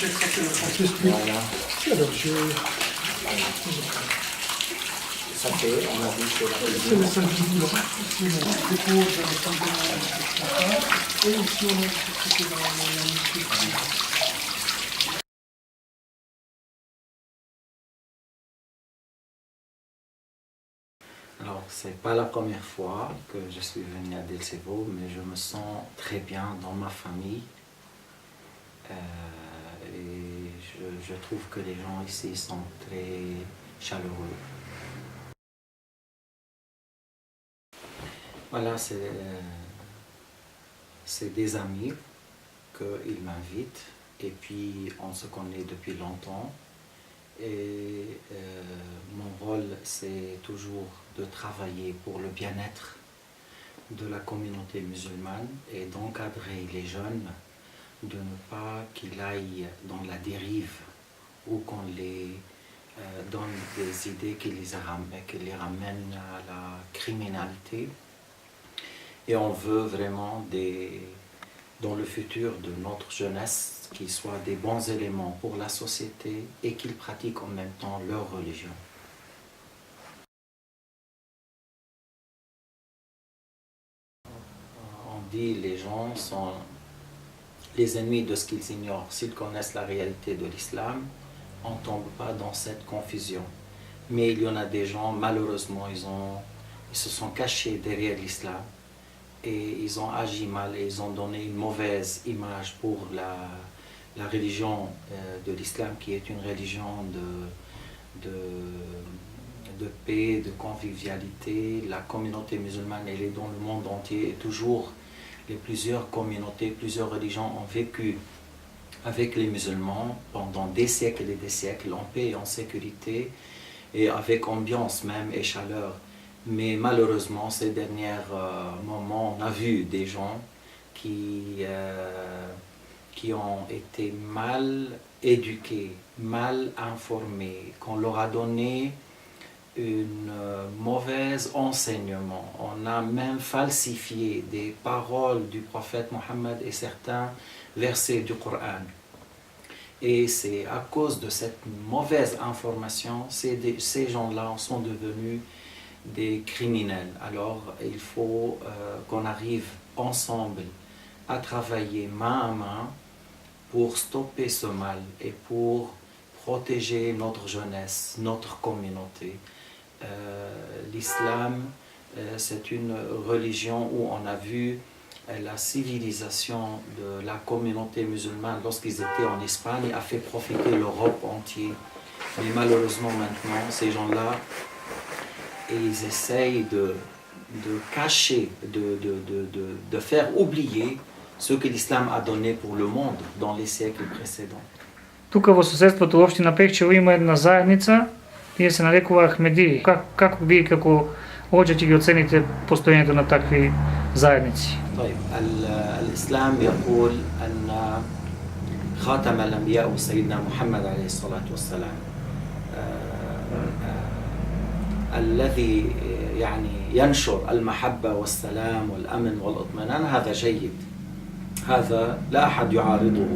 chèque, ça c'est le Saint-Esprit. Voilà. Alors Ça fait, on a vu que c'est le Saint-Esprit. Ici on dépose dans le Saint-Esprit. Et ici on a tout dans la musique. Alors, c'est pas la première fois que je suis venu à Delcevo, mais je me sens très bien dans ma famille. Et je trouve que les gens ici sont très chaleureux. Voilà, c'est des amis qu'ils m'invitent, et puis on se connaît depuis longtemps. Et mon rôle, c'est toujours de travailler pour le bien-être de la communauté musulmane et d'encadrer les jeunes, de ne pas qu'ils aillent dans la dérive ou qu'on les donne des idées qui les ramènent à la criminalité. Et on veut vraiment dans le futur de notre jeunesse, qu'ils soient des bons éléments pour la société et qu'ils pratiquent en même temps leur religion. On dit les gens sont les ennemis de ce qu'ils ignorent. S'ils connaissent la réalité de l'islam, on ne tombe pas dans cette confusion. Mais il y en a des gens, malheureusement, ils se sont cachés derrière l'islam et ils ont agi mal et ils ont donné une mauvaise image pour la religion de l'islam, qui est une religion de paix, de convivialité. La communauté musulmane, elle est dans le monde entier et toujours plusieurs communautés, plusieurs religions ont vécu avec les musulmans pendant des siècles et des siècles, en paix et en sécurité, et avec ambiance même et chaleur. Mais malheureusement, ces derniers moments, on a vu des gens qui ont été mal éduqués, mal informés, qu'on leur a donné une mauvaise enseignement. On a même falsifié des paroles du prophète Mohammed et certains versets du Coran. Et c'est à cause de cette mauvaise information, ces gens-là sont devenus des criminels. Alors il faut qu'on arrive ensemble à travailler main à main pour stopper ce mal et pour protéger notre jeunesse, notre communauté. L'islam, c'est une religion où on a vu la civilisation de la communauté musulmane lorsqu'ils étaient en Espagne a fait profiter l'Europe entière. Mais malheureusement maintenant, ces gens-là, ils essayent de cacher, de faire oublier ce que l'islam a donné pour le monde dans les siècles précédents. Тук в съседството општина Пехчево има една заедница, тие се нарекува Ахмедии. Как вие како оđете ги оцените постојањето на такви заедници? طيب الإسلام يقول أن خاتم الأنبياء سيدنا محمد عليه الصلاة والسلام الذي يعني ينشر المحبة والسلام والأمن والإطمئنان، هذا جيد، هذا لا أحد يعارضه.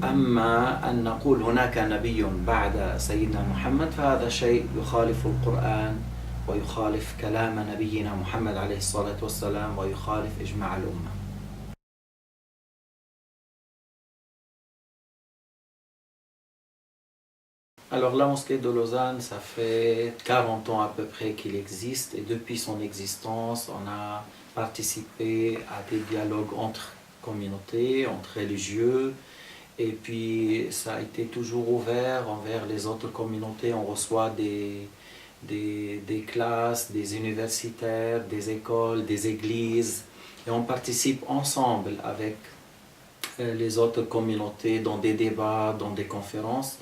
أما أن نقول هناك نبي بعد سيدنا محمد فهذا شيء يخالف القرآن ويخالف كلام نبينا محمد عليه الصلاة والسلام ويخالف إجماع الأمة. Alors la mosquée de Lausanne, ça fait 40 ans à peu près qu'il existe, et depuis son existence, on a participé à des dialogues entre communautés, entre religieux, et puis ça a été toujours ouvert envers les autres communautés. On reçoit des classes, des universitaires, des écoles, des églises, et on participe ensemble avec les autres communautés dans des débats, dans des conférences.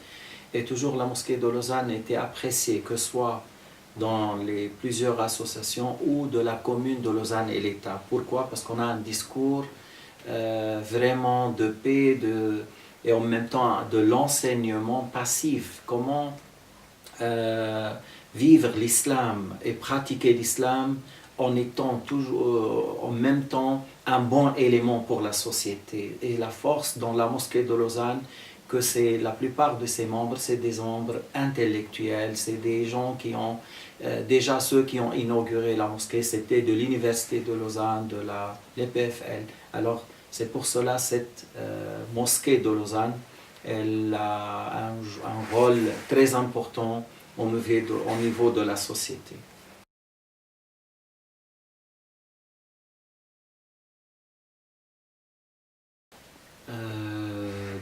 Et toujours la mosquée de Lausanne était appréciée, que ce soit dans les plusieurs associations ou de la commune de Lausanne et l'État. Pourquoi? Parce qu'on a un discours vraiment de paix et en même temps de l'enseignement passif. Comment vivre l'islam et pratiquer l'islam en étant toujours en même temps un bon élément pour la société. Et la force dans la mosquée de Lausanne, que la plupart de ces membres, c'est des membres intellectuels, c'est des gens qui ont, déjà ceux qui ont inauguré la mosquée, c'était de l'Université de Lausanne, de l'EPFL. Alors, c'est pour cela cette mosquée de Lausanne, elle a un rôle très important au niveau de la société.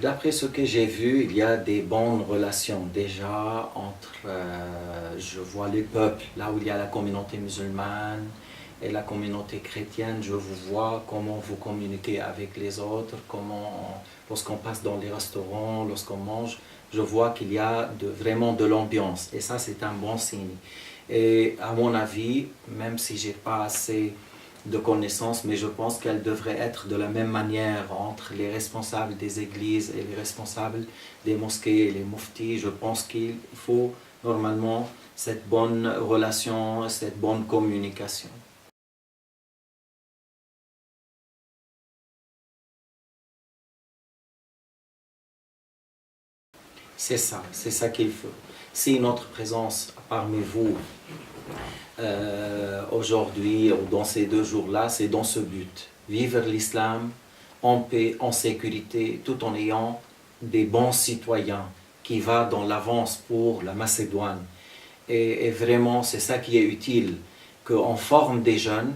D'après ce que j'ai vu, il y a des bonnes relations déjà entre, je vois les peuples, là où il y a la communauté musulmane et la communauté chrétienne, je vous vois comment vous communiquez avec les autres, lorsqu'on passe dans les restaurants, lorsqu'on mange, je vois qu'il y a vraiment de l'ambiance et ça c'est un bon signe. Et à mon avis, même si j'ai pas assez de connaissances, mais je pense qu'elle devrait être de la même manière entre les responsables des églises et les responsables des mosquées et les muftis. Je pense qu'il faut normalement cette bonne relation, cette bonne communication. C'est ça qu'il faut. Si notre présence parmi vous aujourd'hui ou dans ces 2 jours-là, c'est dans ce but. Vivre l'islam en paix, en sécurité, tout en ayant des bons citoyens qui vont dans l'avance pour la Macédoine. Et vraiment, c'est ça qui est utile, qu'on forme des jeunes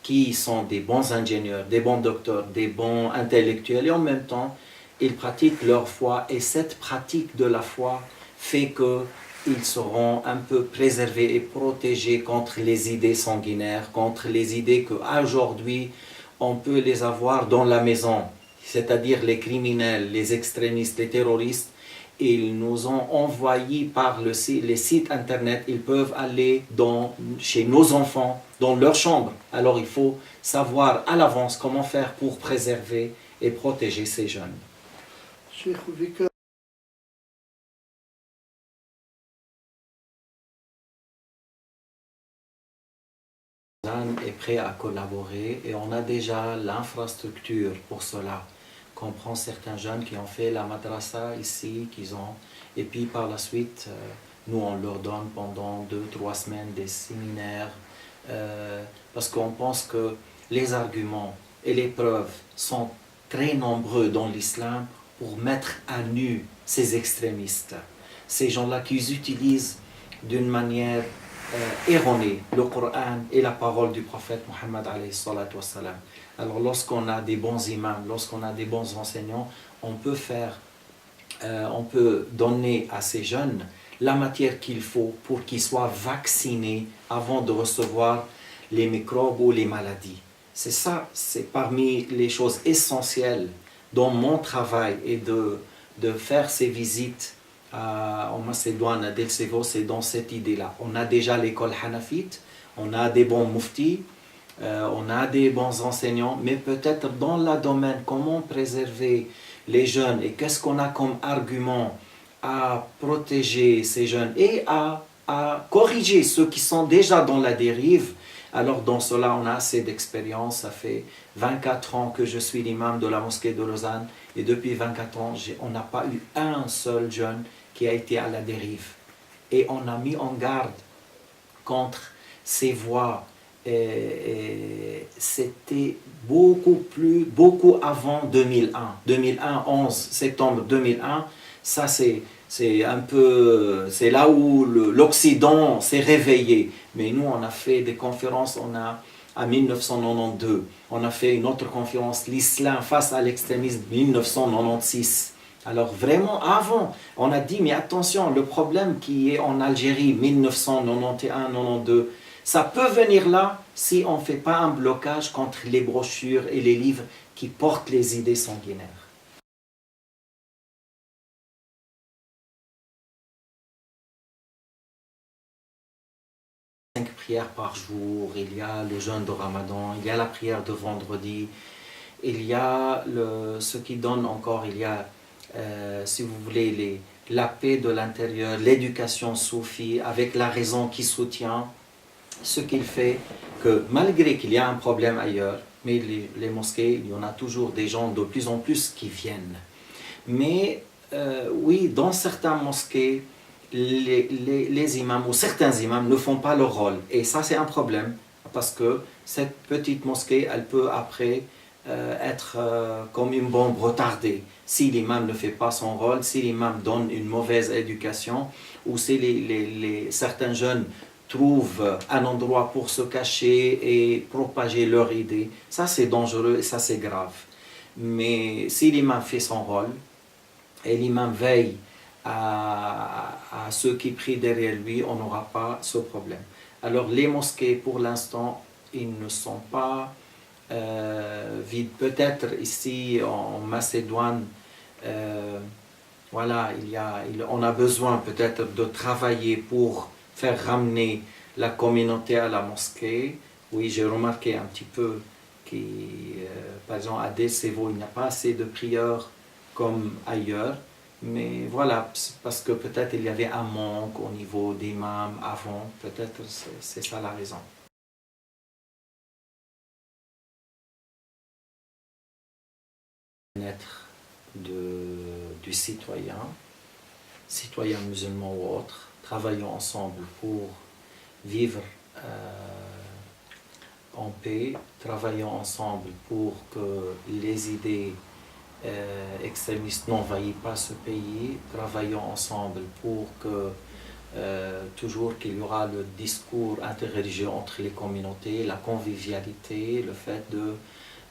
qui sont des bons ingénieurs, des bons docteurs, des bons intellectuels et en même temps, ils pratiquent leur foi et cette pratique de la foi fait qu'ils seront un peu préservés et protégés contre les idées sanguinaires, contre les idées qu'aujourd'hui on peut les avoir dans la maison, c'est-à-dire les criminels, les extrémistes, les terroristes. Ils nous ont envoyé par les sites internet, ils peuvent aller chez nos enfants, dans leur chambre. Alors il faut savoir à l'avance comment faire pour préserver et protéger ces jeunes. Est prêt à collaborer et on a déjà l'infrastructure pour cela. On comprend certains jeunes qui ont fait la madrasa ici, et puis par la suite, nous on leur donne pendant 2-3 semaines des séminaires parce qu'on pense que les arguments et les preuves sont très nombreux dans l'islam pour mettre à nu ces extrémistes, ces gens-là qui utilisent d'une manière erronée le Coran et la parole du prophète Mohammed alayhi salatu wassalam. Alors lorsqu'on a des bons imams, lorsqu'on a des bons enseignants, on peut donner à ces jeunes la matière qu'il faut pour qu'ils soient vaccinés avant de recevoir les microbes ou les maladies. C'est ça, c'est parmi les choses essentielles dans mon travail et de faire ces visites en Macédoine, à Delcevo, c'est dans cette idée-là. On a déjà l'école hanafite, on a des bons muftis, on a des bons enseignants, mais peut-être dans le domaine comment préserver les jeunes et qu'est-ce qu'on a comme argument à protéger ces jeunes et à corriger ceux qui sont déjà dans la dérive. Alors dans cela, on a assez d'expérience. Ça fait 24 ans que je suis l'imam de la mosquée de Lausanne et depuis 24 ans, on n'a pas eu un seul jeune qui a été à la dérive. Et on a mis en garde contre ces voies. C'était beaucoup avant 2001. 2001, 11 septembre 2001, ça c'est là où l'Occident s'est réveillé. Mais nous, on a fait des conférences, en 1992, on a fait une autre conférence, l'islam face à l'extrémisme, 1996. Alors vraiment, avant, on a dit, mais attention, le problème qui est en Algérie, 1991-92, ça peut venir là si on ne fait pas un blocage contre les brochures et les livres qui portent les idées sanguinaires. 5 prières par jour, il y a le jeûne de Ramadan, il y a la prière de vendredi, il y a ce qui donne encore, il y a, si vous voulez, la paix de l'intérieur, l'éducation soufie avec la raison qui soutient, ce qui fait que malgré qu'il y a un problème ailleurs, mais les mosquées, il y en a toujours des gens de plus en plus qui viennent. Mais Oui, dans certaines mosquées, les imams ou certains imams ne font pas leur rôle. Et ça, c'est un problème, parce que cette petite mosquée, elle peut après être comme une bombe retardée. Si l'imam ne fait pas son rôle, si l'imam donne une mauvaise éducation, ou si certains jeunes trouvent un endroit pour se cacher et propager leur idée, ça c'est dangereux et ça c'est grave. Mais si l'imam fait son rôle, et l'imam veille à ceux qui prient derrière lui, on n'aura pas ce problème. Alors les mosquées, pour l'instant, ils ne sont pas vides. Peut-être ici en Macédoine, voilà, on a besoin peut-être de travailler pour faire ramener la communauté à la mosquée. Oui, j'ai remarqué un petit peu que, par exemple, à Decevo, il n'y a pas assez de prieurs comme ailleurs. Mais voilà, parce que peut-être il y avait un manque au niveau des imams avant, peut-être c'est ça la raison. Être du citoyen musulman ou autre, travaillons ensemble pour vivre en paix, travaillons ensemble pour que les idées extrémistes n'envahissent pas ce pays, travaillons ensemble pour que toujours qu'il y aura le discours interreligieux entre les communautés, la convivialité, le fait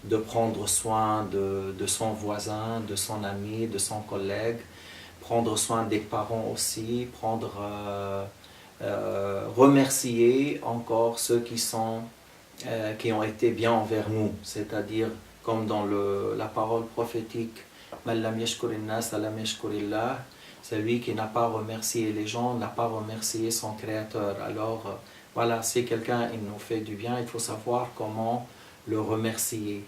de prendre soin de son voisin, de son ami, de son collègue, prendre soin des parents aussi, remercier encore ceux qui ont été bien envers nous, c'est-à-dire comme dans la parole prophétique, celui qui n'a pas remercié les gens n'a pas remercié son Créateur. Alors voilà, si quelqu'un il nous fait du bien, il faut savoir comment le remercier.